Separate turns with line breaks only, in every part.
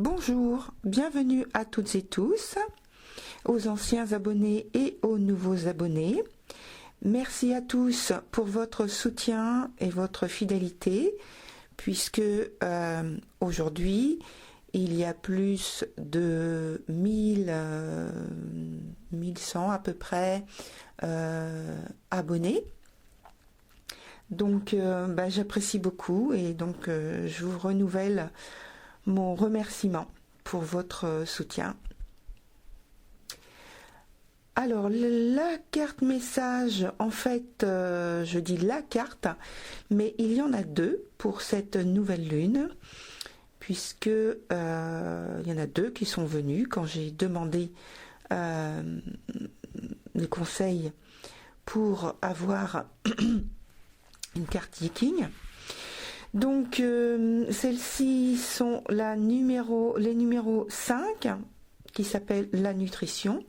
Bonjour, bienvenue à toutes et tous, aux anciens abonnés et aux nouveaux abonnés. Merci à tous pour votre soutien et votre fidélité, puisque aujourd'hui, il y a plus de 1100 à peu près abonnés. Donc j'apprécie beaucoup et donc je vous renouvelle mon remerciement pour votre soutien. Alors la carte message, en fait je dis la carte, mais il y en a deux pour cette nouvelle lune, puisque il y en a deux qui sont venus quand j'ai demandé des conseils pour avoir une carte Viking. Donc celles-ci sont les numéros 5 qui s'appelle la nutrition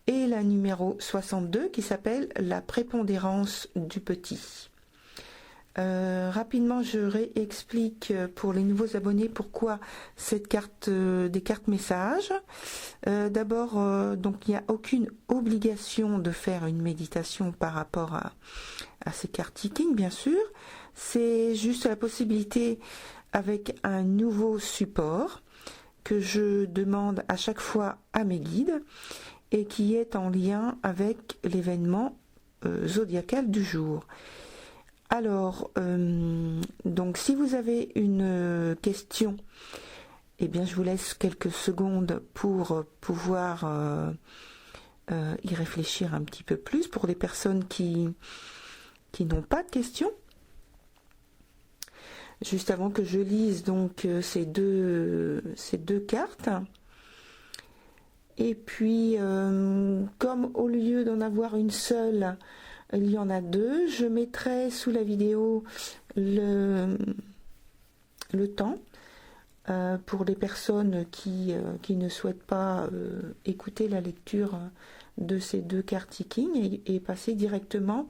et la numéro 62 qui s'appelle la prépondérance du petit. Rapidement je réexplique pour les nouveaux abonnés pourquoi cette carte des cartes messages. D'abord donc il n'y a aucune obligation de faire une méditation par rapport à ces cartes Viking, bien sûr. C'est juste la possibilité avec un nouveau support que je demande à chaque fois à mes guides et qui est en lien avec l'événement zodiacal du jour. Alors, donc si vous avez une question, eh bien je vous laisse quelques secondes pour pouvoir y réfléchir un petit peu plus pour les personnes qui n'ont pas de questions. Juste avant que je lise donc ces deux cartes. Et puis, comme au lieu d'en avoir une seule, il y en a deux, je mettrai sous la vidéo le temps pour les personnes qui ne souhaitent pas écouter la lecture de ces deux cartes Viking et passer directement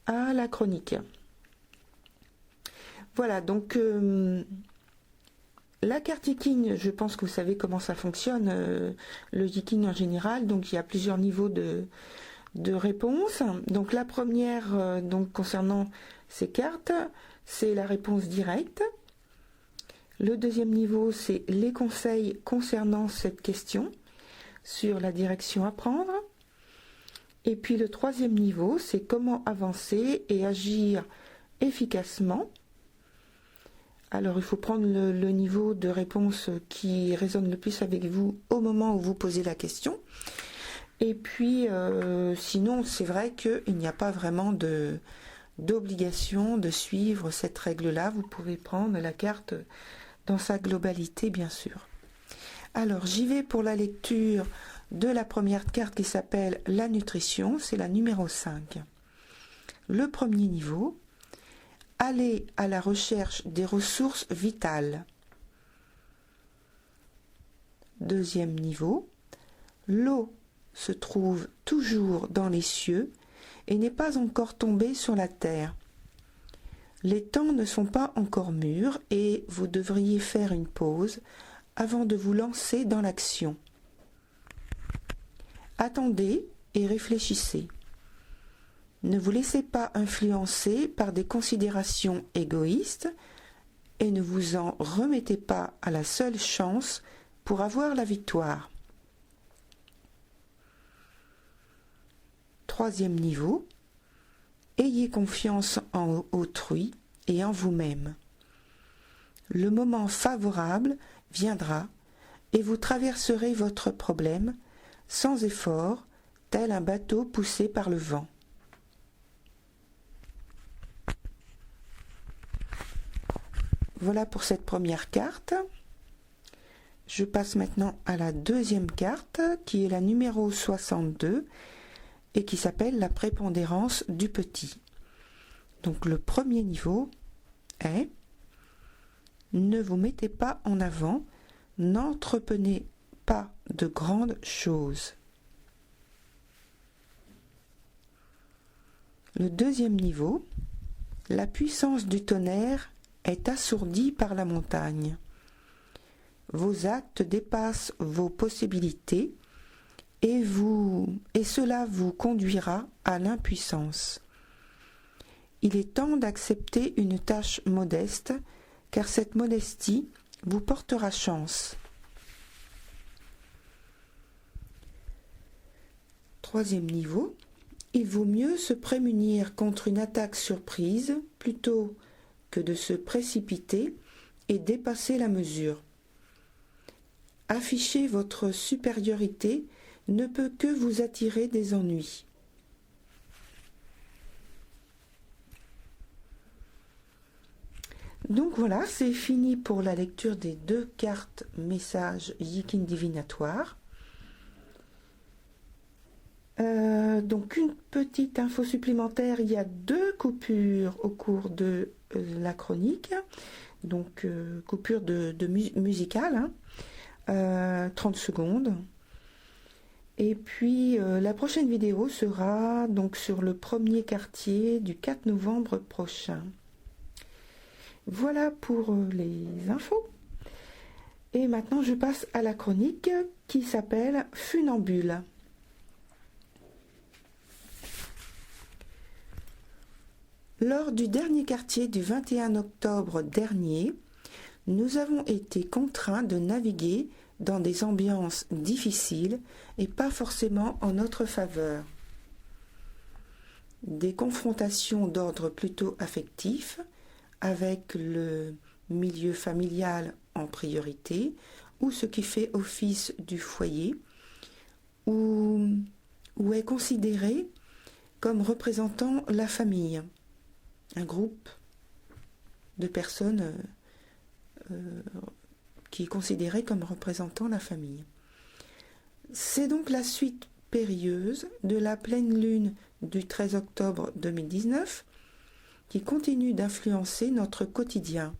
à la chronique. Voilà, donc la carte Viking, je pense que vous savez comment ça fonctionne, le Viking en général. Donc il y a plusieurs niveaux de réponse. Donc la première, donc concernant ces cartes, c'est la réponse directe. Le deuxième niveau, c'est les conseils concernant cette question, sur la direction à prendre. Et puis le troisième niveau, c'est comment avancer et agir efficacement. Alors il faut prendre le niveau de réponse qui résonne le plus avec vous au moment où vous posez la question. Et puis sinon c'est vrai qu'il n'y a pas vraiment d'obligation de suivre cette règle-là. Vous pouvez prendre la carte dans sa globalité bien sûr. Alors j'y vais pour la lecture de la première carte qui s'appelle la nutrition, c'est la numéro 5. Le premier niveau, aller à la recherche des ressources vitales. Deuxième niveau, l'eau se trouve toujours dans les cieux et n'est pas encore tombée sur la terre. Les temps ne sont pas encore mûrs et vous devriez faire une pause avant de vous lancer dans l'action. Attendez et réfléchissez. Ne vous laissez pas influencer par des considérations égoïstes et ne vous en remettez pas à la seule chance pour avoir la victoire. Troisième niveau, ayez confiance en autrui et en vous-même. Le moment favorable viendra et vous traverserez votre problème sans effort, tel un bateau poussé par le vent. Voilà pour cette première carte. Je passe maintenant à la deuxième carte qui est la numéro 62 et qui s'appelle la prépondérance du petit. Donc le premier niveau est ne vous mettez pas en avant, n'entretenez pas de grandes choses. Le deuxième niveau, la puissance du tonnerre est assourdie par la montagne. Vos actes dépassent vos possibilités et cela vous conduira à l'impuissance. Il est temps d'accepter une tâche modeste, car cette modestie vous portera chance. Troisième niveau, il vaut mieux se prémunir contre une attaque surprise plutôt que de se précipiter et dépasser la mesure. Afficher votre supériorité ne peut que vous attirer des ennuis. Donc voilà, c'est fini pour la lecture des 2 cartes messages Yikin divinatoire. Donc une petite info supplémentaire, il y a 2 coupures au cours de la chronique, donc coupure musicale, 30 secondes. Et puis la prochaine vidéo sera donc sur le premier quartier du 4 novembre prochain. Voilà pour les infos. Et maintenant je passe à la chronique qui s'appelle Funambule. Lors du dernier quartier du 21 octobre dernier, nous avons été contraints de naviguer dans des ambiances difficiles et pas forcément en notre faveur. Des confrontations d'ordre plutôt affectif, avec le milieu familial en priorité, ou ce qui fait office du foyer, ou est considéré comme représentant la famille, un groupe de personnes qui est considéré comme représentant la famille. C'est donc la suite périlleuse de la pleine lune du 13 octobre 2019 qui continue d'influencer notre quotidien.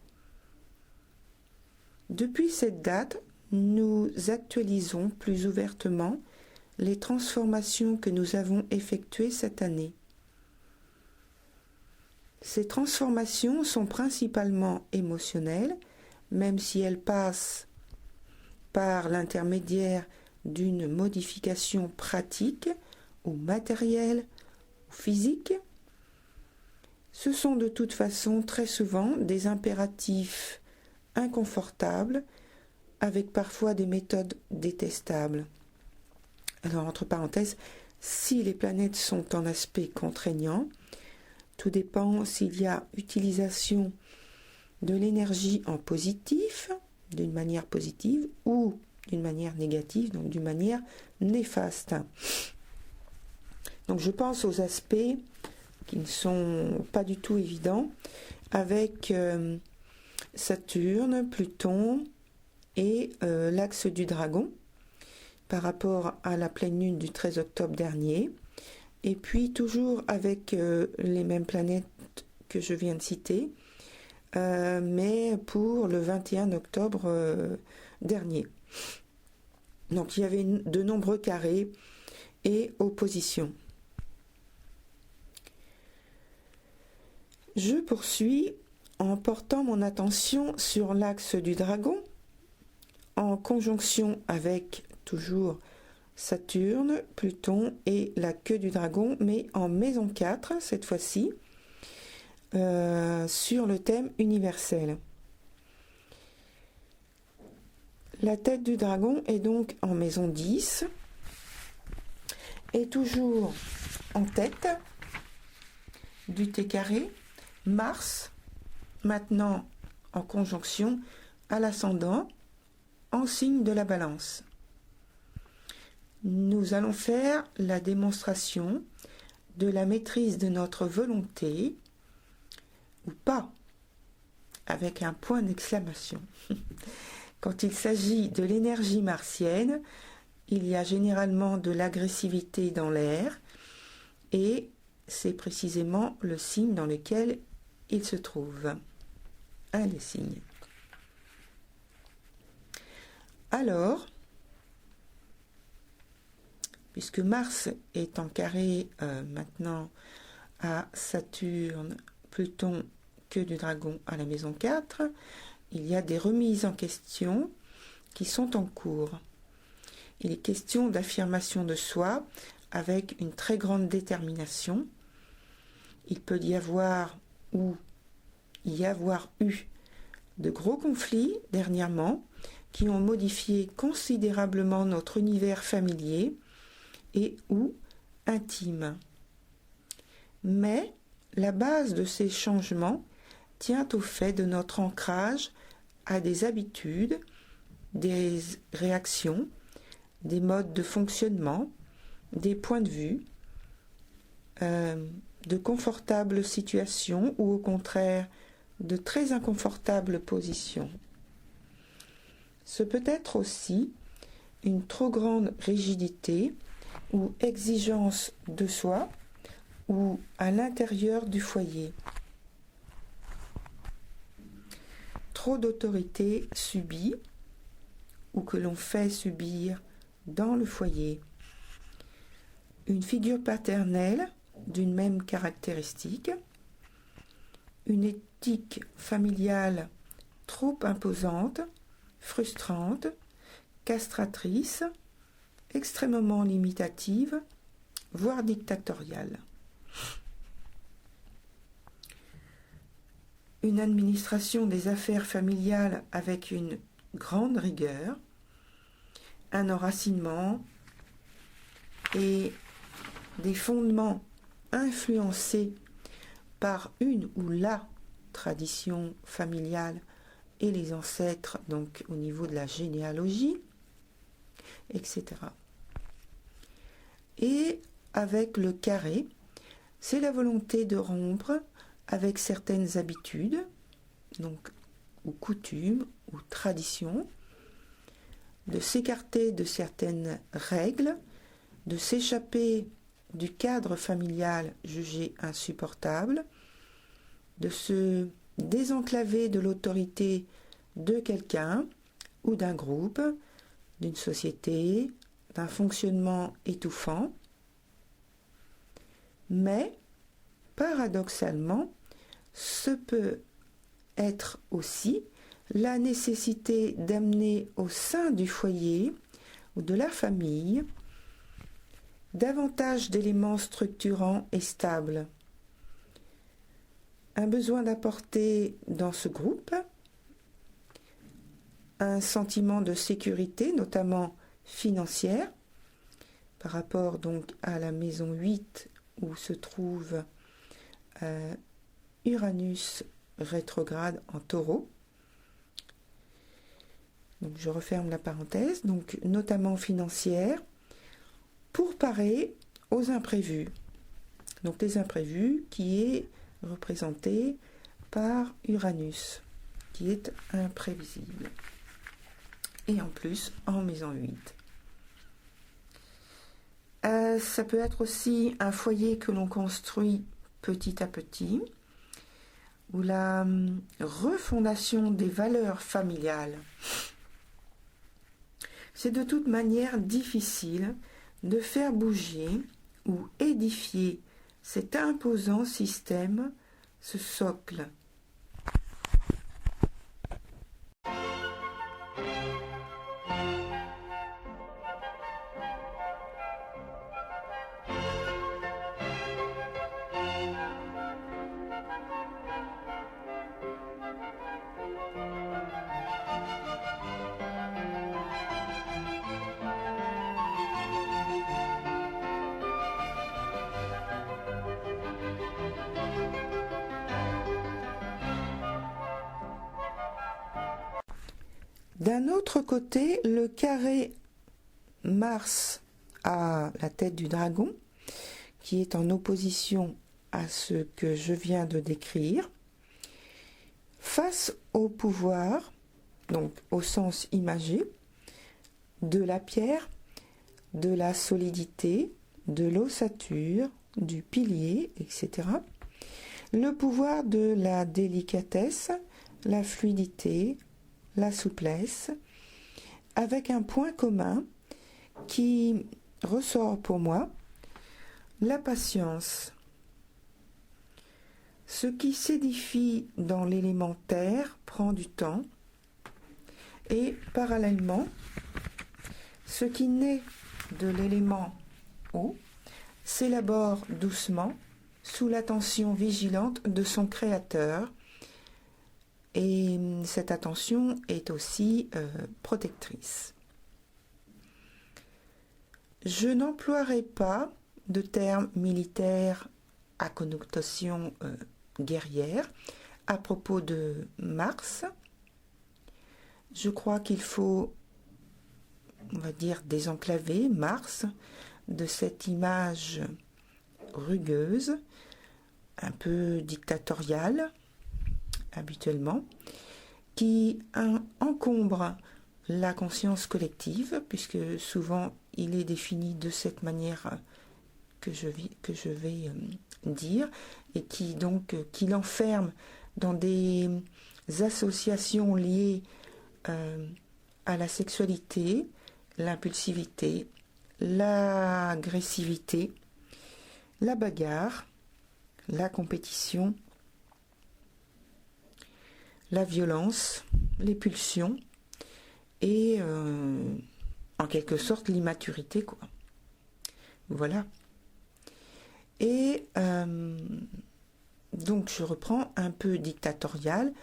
Depuis cette date, nous actualisons plus ouvertement les transformations que nous avons effectuées cette année. Ces transformations sont principalement émotionnelles, même si elles passent par l'intermédiaire d'une modification pratique ou matérielle ou physique. Ce sont de toute façon très souvent des impératifs inconfortables avec parfois des méthodes détestables. Alors entre parenthèses, si les planètes sont en aspect contraignant, tout dépend s'il y a utilisation de l'énergie en positif, d'une manière positive, ou d'une manière négative, donc d'une manière néfaste. Donc je pense aux aspects qui ne sont pas du tout évidents, avec Saturne, Pluton et l'axe du dragon, par rapport à la pleine lune du 13 octobre dernier. Et puis toujours avec les mêmes planètes que je viens de citer, mais pour le 21 octobre dernier. Donc il y avait de nombreux carrés et oppositions. Je poursuis en portant mon attention sur l'axe du dragon, en conjonction avec toujours Saturne, Pluton et la queue du dragon, mais en maison 4 cette fois-ci, sur le thème universel. La tête du dragon est donc en maison 10 et toujours en tête du T carré, Mars, maintenant en conjonction à l'ascendant, en signe de la balance. Nous allons faire la démonstration de la maîtrise de notre volonté, ou pas, avec un point d'exclamation. Quand il s'agit de l'énergie martienne, il y a généralement de l'agressivité dans l'air, et c'est précisément le signe dans lequel il se trouve. Un des signes. Alors, puisque Mars est en carré maintenant à Saturne, Pluton, queue du dragon à la maison 4, il y a des remises en question qui sont en cours. Il est question d'affirmation de soi avec une très grande détermination. Il peut y avoir eu de gros conflits dernièrement qui ont modifié considérablement notre univers familier et ou intime. Mais la base de ces changements tient au fait de notre ancrage à des habitudes, des réactions, des modes de fonctionnement, des points de vue, de confortables situations ou au contraire de très inconfortables positions. Ce peut être aussi une trop grande rigidité ou exigence de soi ou à l'intérieur du foyer. Trop d'autorité subie ou que l'on fait subir dans le foyer. Une figure paternelle d'une même caractéristique. Une éthique familiale trop imposante, frustrante, castratrice, extrêmement limitative, voire dictatoriale. Une administration des affaires familiales avec une grande rigueur, un enracinement et des fondements influencés par une ou la tradition familiale et les ancêtres, donc au niveau de la généalogie, etc. Et avec le carré, c'est la volonté de rompre avec certaines habitudes, donc ou coutumes ou traditions, de s'écarter de certaines règles, de s'échapper du cadre familial jugé insupportable, de se désenclaver de l'autorité de quelqu'un ou d'un groupe, d'une société, d'un fonctionnement étouffant. Mais, paradoxalement, ce peut être aussi la nécessité d'amener au sein du foyer ou de la famille davantage d'éléments structurants et stables. Un besoin d'apporter dans ce groupe un sentiment de sécurité, notamment financière, par rapport donc à la maison 8 où se trouve Uranus rétrograde en Taureau. Donc je referme la parenthèse, donc notamment financière, pour parer aux imprévus. Donc les imprévus qui est représenté par Uranus, qui est imprévisible. Et en plus en maison 8. Ça peut être aussi un foyer que l'on construit petit à petit, ou la refondation des valeurs familiales. C'est de toute manière difficile de faire bouger ou édifier cet imposant système, ce socle. D'un autre côté, le carré Mars à la tête du dragon, qui est en opposition à ce que je viens de décrire, face au pouvoir, donc au sens imagé, de la pierre, de la solidité, de l'ossature, du pilier, etc. Le pouvoir de la délicatesse, la fluidité, la souplesse, avec un point commun qui ressort pour moi, la patience. Ce qui s'édifie dans l'élément terre prend du temps, Et parallèlement, ce qui naît de l'élément eau s'élabore doucement sous l'attention vigilante de son créateur. Et cette attention est aussi protectrice. Je n'emploierai pas de termes militaires à connotation guerrière à propos de Mars. Je crois qu'il faut, on va dire, désenclaver Mars de cette image rugueuse, un peu dictatoriale, habituellement, qui encombre la conscience collective, puisque souvent il est défini de cette manière que je vais dire, et qui l'enferme dans des associations liées à la sexualité, l'impulsivité, l'agressivité, la bagarre, la compétition, la violence, les pulsions et en quelque sorte l'immaturité, quoi. Voilà. Et donc je reprends un peu dictatorial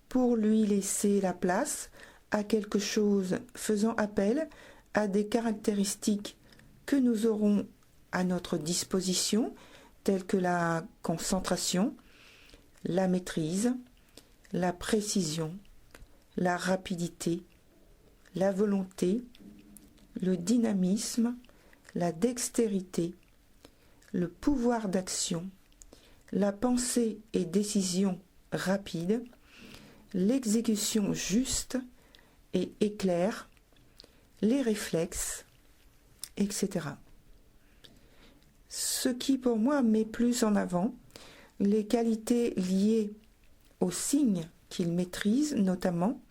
pour lui laisser la place à quelque chose faisant appel à des caractéristiques que nous aurons à notre disposition, telles que la concentration, la maîtrise, la précision, la rapidité, la volonté, le dynamisme, la dextérité, le pouvoir d'action, la pensée et décision rapide, l'exécution juste et éclair, les réflexes, etc. Ce qui pour moi met plus en avant les qualités liées aux signes qu'il maîtrise, notamment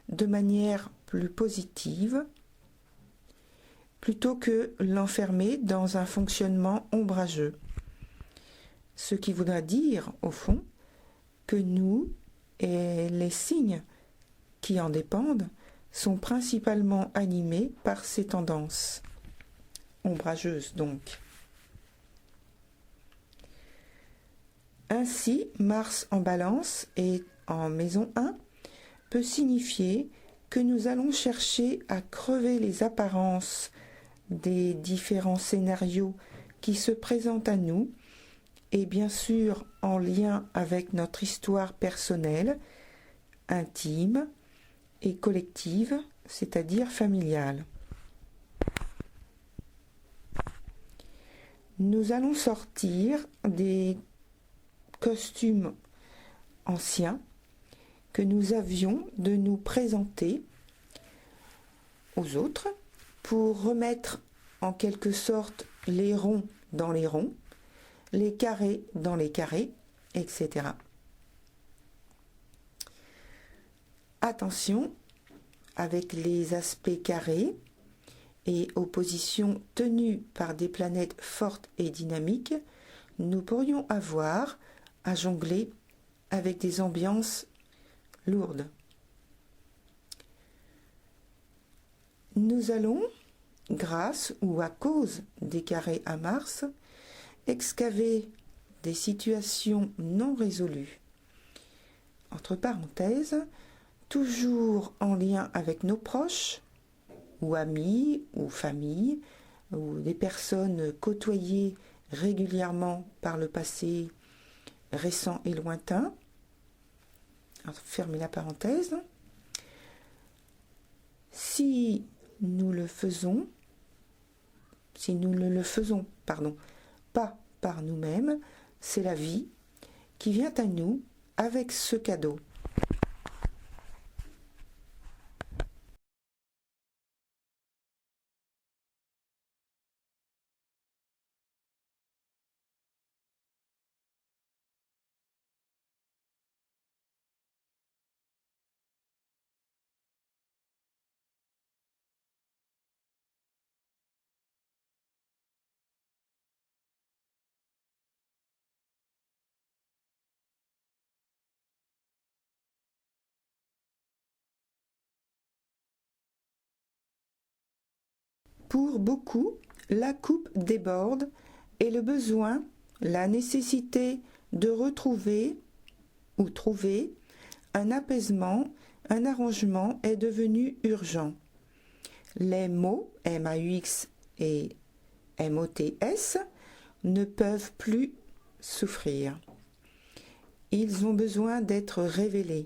de manière plus positive, plutôt que l'enfermer dans un fonctionnement ombrageux. Ce qui voudra dire, au fond, que nous et les signes qui en dépendent sont principalement animés par ces tendances ombrageuses, donc. Ainsi, Mars en Balance et en maison 1 peut signifier que nous allons chercher à crever les apparences des différents scénarios qui se présentent à nous, et bien sûr en lien avec notre histoire personnelle, intime et collective, c'est-à-dire familiale. Nous allons sortir des costumes anciens que nous avions de nous présenter aux autres pour remettre en quelque sorte les ronds dans les ronds, les carrés dans les carrés, etc. Attention, avec les aspects carrés et oppositions tenues par des planètes fortes et dynamiques, nous pourrions avoir à jongler avec des ambiances lourdes. Nous allons, grâce ou à cause des carrés à Mars, excaver des situations non résolues. Entre parenthèses, toujours en lien avec nos proches, ou amis, ou famille, ou des personnes côtoyées régulièrement par le passé récent et lointain. Alors, fermez la parenthèse. Si nous ne le faisons pas par nous-mêmes, c'est la vie qui vient à nous avec ce cadeau. Pour beaucoup, la coupe déborde et le besoin, la nécessité de retrouver ou trouver un apaisement, un arrangement est devenu urgent. Les mots MAUX et MOTS ne peuvent plus souffrir. Ils ont besoin d'être révélés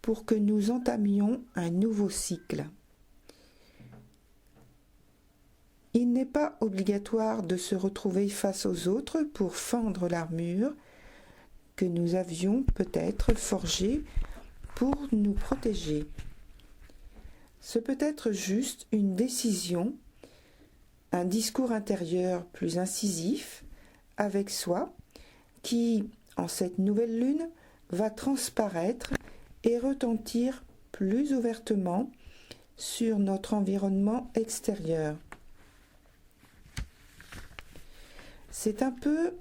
pour que nous entamions un nouveau cycle. Il n'est pas obligatoire de se retrouver face aux autres pour fendre l'armure que nous avions peut-être forgée pour nous protéger. Ce peut être juste une décision, un discours intérieur plus incisif avec soi qui, en cette nouvelle lune, va transparaître et retentir plus ouvertement sur notre environnement extérieur. C'est un peu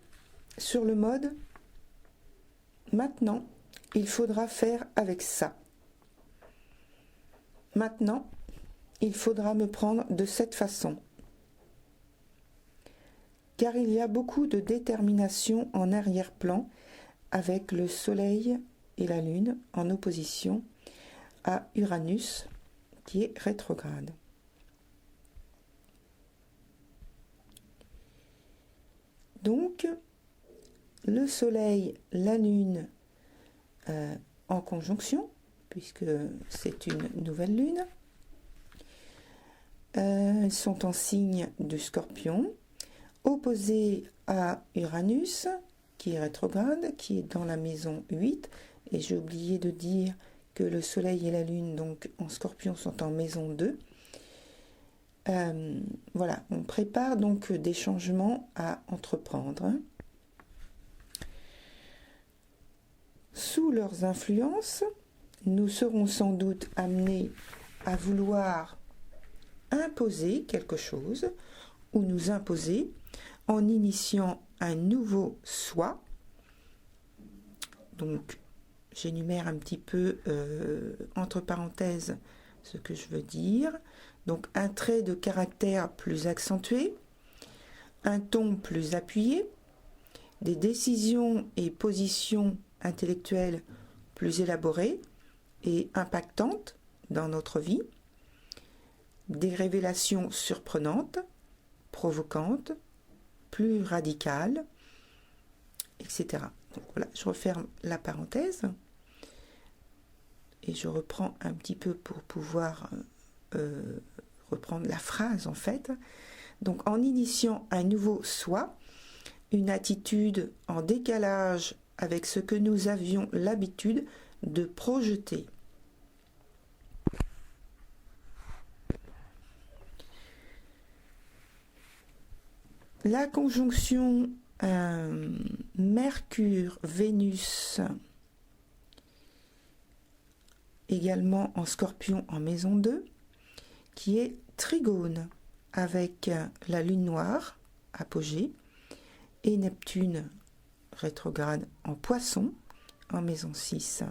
sur le mode « maintenant, il faudra faire avec ça ». Maintenant, il faudra me prendre de cette façon. Car il y a beaucoup de détermination en arrière-plan avec le Soleil et la Lune en opposition à Uranus qui est rétrograde. Donc, le Soleil, la Lune en conjonction, puisque c'est une nouvelle Lune, sont en signe du Scorpion, opposés à Uranus, qui est rétrograde, qui est dans la maison 8, et j'ai oublié de dire que le Soleil et la Lune, donc en Scorpion, sont en maison 2. Voilà, on prépare donc des changements à entreprendre. Sous leurs influences, nous serons sans doute amenés à vouloir imposer quelque chose ou nous imposer en initiant un nouveau soi. Donc, j'énumère un petit peu entre parenthèses ce que je veux dire. Donc, un trait de caractère plus accentué, un ton plus appuyé, des décisions et positions intellectuelles plus élaborées et impactantes dans notre vie, des révélations surprenantes, provocantes, plus radicales, etc. Donc voilà, je referme la parenthèse et je reprends un petit peu pour pouvoir reprendre la phrase en fait. Donc en initiant un nouveau soi, une attitude en décalage avec ce que nous avions l'habitude de projeter. La conjonction Mercure-Vénus, également en Scorpion en maison 2, qui est trigone avec la Lune noire, apogée, et Neptune rétrograde en Poisson, en maison 6.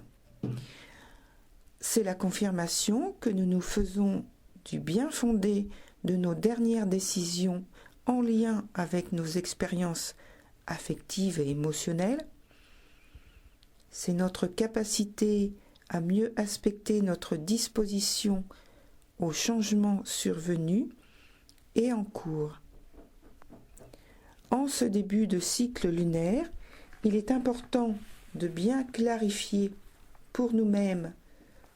C'est la confirmation que nous nous faisons du bien fondé de nos dernières décisions en lien avec nos expériences affectives et émotionnelles. C'est notre capacité à mieux aspecter notre disposition aux changements survenus et en cours. En ce début de cycle lunaire, il est important de bien clarifier pour nous-mêmes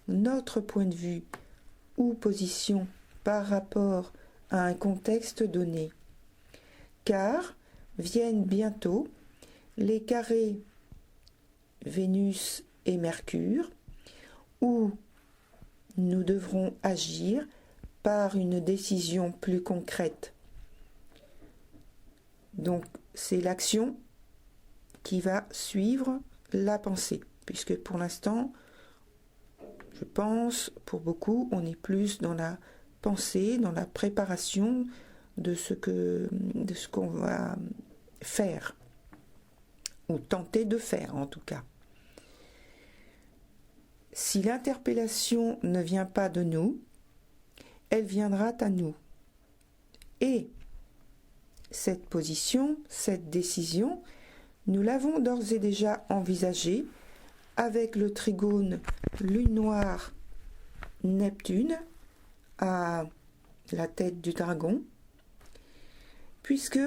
notre point de vue ou position par rapport à un contexte donné. Car viennent bientôt les carrés Vénus et Mercure, où nous devrons agir par une décision plus concrète. Donc c'est l'action qui va suivre la pensée, puisque pour l'instant, je pense, pour beaucoup, on est plus dans la pensée, dans la préparation de ce qu'on va faire, ou tenter de faire en tout cas. Si l'interpellation ne vient pas de nous, elle viendra à nous. Et cette position, cette décision, nous l'avons d'ores et déjà envisagée avec le trigone Lune noire Neptune à la tête du dragon, puisque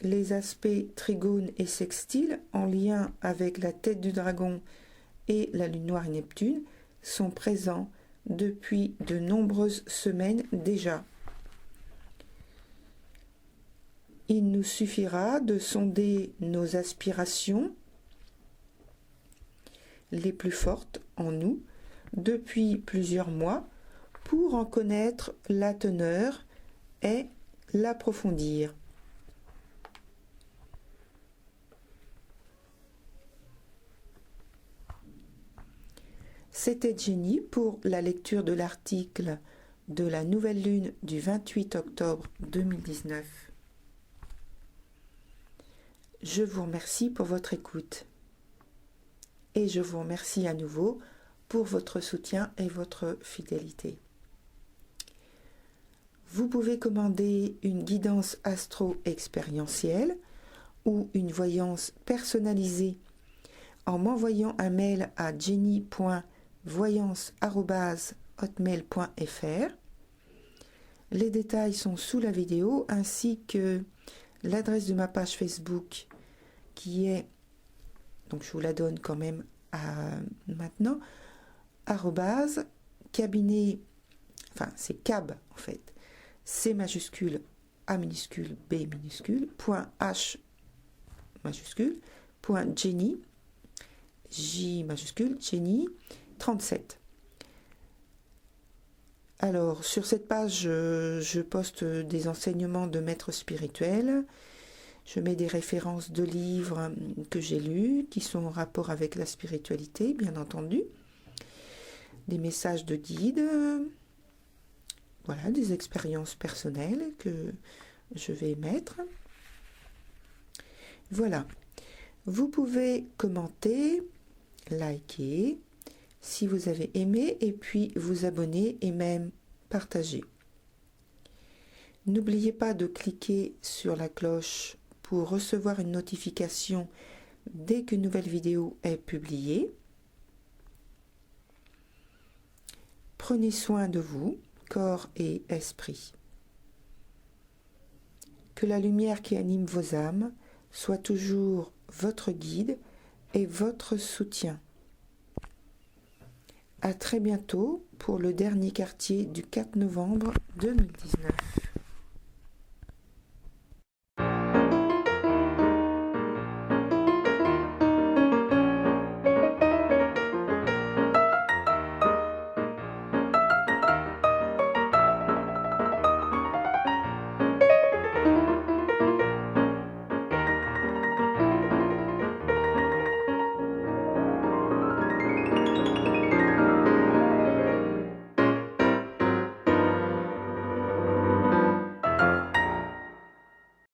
les aspects trigone et sextile en lien avec la tête du dragon et la Lune noire et Neptune sont présents depuis de nombreuses semaines déjà. Il nous suffira de sonder nos aspirations les plus fortes en nous depuis plusieurs mois pour en connaître la teneur et l'approfondir. C'était Jenny pour la lecture de l'article de la nouvelle lune du 28 octobre 2019. Je vous remercie pour votre écoute et je vous remercie à nouveau pour votre soutien et votre fidélité. Vous pouvez commander une guidance astro-expérientielle ou une voyance personnalisée en m'envoyant un mail à jenny.voyance@hotmail.fr. Les détails sont sous la vidéo ainsi que l'adresse de ma page Facebook qui est, donc je vous la donne quand même maintenant, cabinet, enfin c'est cab en fait, C majuscule, A minuscule, B minuscule, point H majuscule, point Jenny, J majuscule, Jenny 37. Alors, sur cette page, je poste des enseignements de maîtres spirituels. Je mets des références de livres que j'ai lus, qui sont en rapport avec la spiritualité, bien entendu. Des messages de guide. Voilà, des expériences personnelles que je vais mettre. Voilà. Vous pouvez commenter, liker, si vous avez aimé, et puis vous abonner et même partager. N'oubliez pas de cliquer sur la cloche pour recevoir une notification dès qu'une nouvelle vidéo est publiée. Prenez soin de vous, corps et esprit. Que la lumière qui anime vos âmes soit toujours votre guide et votre soutien. À très bientôt pour le dernier quartier du 4 novembre 2019.